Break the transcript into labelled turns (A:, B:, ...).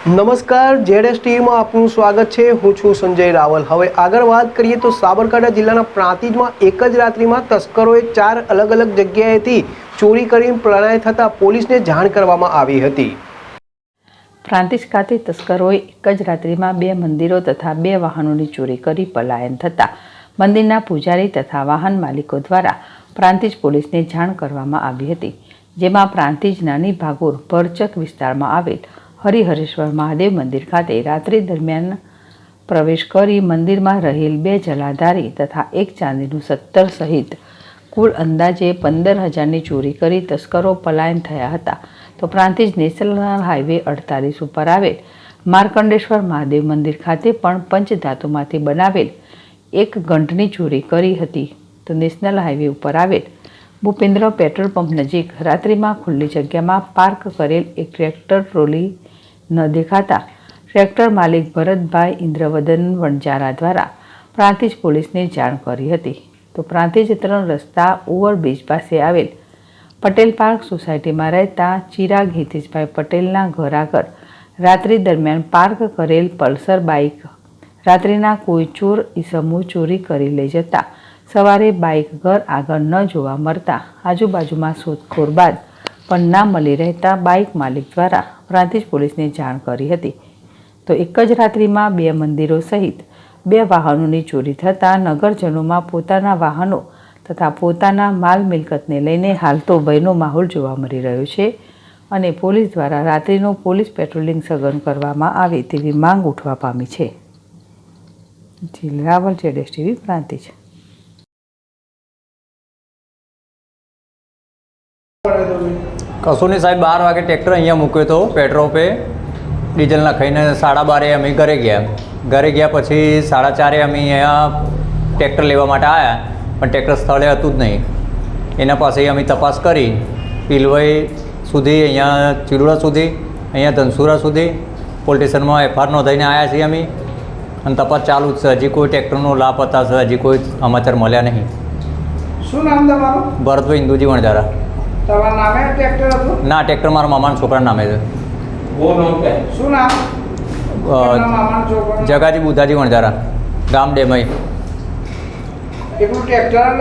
A: નમસ્કાર, જેડએસ ટીવીમાં આપનું સ્વાગત છે। હું છું સંજય રાવલ। હવે આગળ વાત કરીએ તો સાબરકાંઠા જિલ્લાના પ્રાંતિજમાં એક જ રાત્રિમાં તસ્કરોએ 4 અલગ અલગ જગ્યાએથી ચોરી કરીને પલાયન થતાં પોલીસને જાણ કરવામાં આવી હતી।
B: પ્રાંતિજ ખાતે તસ્કરોએ એક જ રાત્રિમાં 2 મંદિરો તથા 2 વાહનોની ચોરી કરી પલાયન થતાં મંદિરના પૂજારી તથા વાહન માલિકો દ્વારા પ્રાંતિજ પોલીસને જાણ કરવામાં આવી હતી, જેમાં પ્રાંતિજ નાની ભાગોર ભરચક વિસ્તારમાં આવેલ હરિહરેશ્વર મહાદેવ મંદિર ખાતે રાત્રિ દરમિયાન પ્રવેશ કરી મંદિરમાં રહેલ 2 જલાધારી તથા 1 ચાંદીનું 17 સહિત કુલ અંદાજે 15,000ની ચોરી કરી તસ્કરો પલાયન થયા હતા। તો પ્રાંતિજ નેશનલ હાઈવે 48 ઉપર આવેલ માર્કંડેશ્વર મહાદેવ મંદિર ખાતે પણ પંચધાતુમાંથી બનાવેલ એક ઘંટની ચોરી કરી હતી। તો નેશનલ હાઈવે ઉપર આવેલ ભૂપેન્દ્ર પેટ્રોલ પંપ નજીક રાત્રિમાં ખુલ્લી જગ્યામાં પાર્ક કરેલ એક ટ્રેક્ટર ટ્રોલી ન દેખાતા ટ્રેક્ટર માલિક ભરતભાઈ ઇન્દ્રવદન વણજારા દ્વારા પ્રાંતિજ પોલીસને જાણ કરી હતી। તો પ્રાંતિજ 3 રસ્તા ઓવરબ્રિજ પાસે આવેલ પટેલ પાર્ક સોસાયટીમાં રહેતા ચિરાગ હિતેશભાઈ પટેલના ઘર આગળ રાત્રિ દરમિયાન પાર્ક કરેલ પલ્સર બાઇક રાત્રિના કોઈ ચોર ઈસમો ચોરી કરી લઈ જતા સવારે બાઇક ઘર આગળ ન જોવા મળતા આજુબાજુમાં શોધખોળ બાદ પણ ના મળી રહેતા બાઇક માલિક દ્વારા પ્રાંતિજ પોલીસને જાણ કરી હતી। તો એક જ રાત્રિમાં 2 મંદિરો સહિત 2 વાહનોની ચોરી થતાં નગરજનોમાં પોતાના વાહનો તથા પોતાના માલ મિલકતને લઈને હાલ તો ભયનો માહોલ જોવા મળી રહ્યો છે અને પોલીસ દ્વારા રાત્રિનો પોલીસ પેટ્રોલિંગ સઘન કરવામાં આવે તેવી માંગ ઉઠવા પામી છે। રાવલ, જેડએસ ટીવી, પ્રાંતિજ।
C: કશું નહીં સાહેબ, 12 વાગે ટ્રેક્ટર અહીંયા મૂક્યો હતો પેટ્રોલ પે ડીઝલ નાખીને 12:30 અમે ઘરે ગયા પછી 4:30 અમે અહીંયા ટ્રેક્ટર લેવા માટે આવ્યા, પણ ટ્રેક્ટર સ્થળે હતું જ નહીં। એના પાસે અમે તપાસ કરી પીલવાઈ સુધી, અહીંયા ચિલોડા સુધી, અહીંયા ધનસુરા સુધી પોલીસ સ્ટેશનમાં FIR નોંધાઈને આવ્યા છીએ અમે અને તપાસ ચાલુ જ છે। હજી કોઈ ટ્રેક્ટરનો લાભ હતા છે, હજી કોઈ સમાચાર મળ્યા નહીં।
D: શું નામ તમારું?
C: ભરતભાઈ ઇન્દુજી વણજારા।
D: તમારા નામે ટ્રેક્ટર હતું?
C: ના, ટ્રેક્ટર મારા મામાના છોકરાના નામે છે।
D: શું નામ? મામાના છોકરા?
C: જગાજી બુધાજી વણજારા, ગામ ડેમઈ।
D: એટલું ટ્રેક્ટર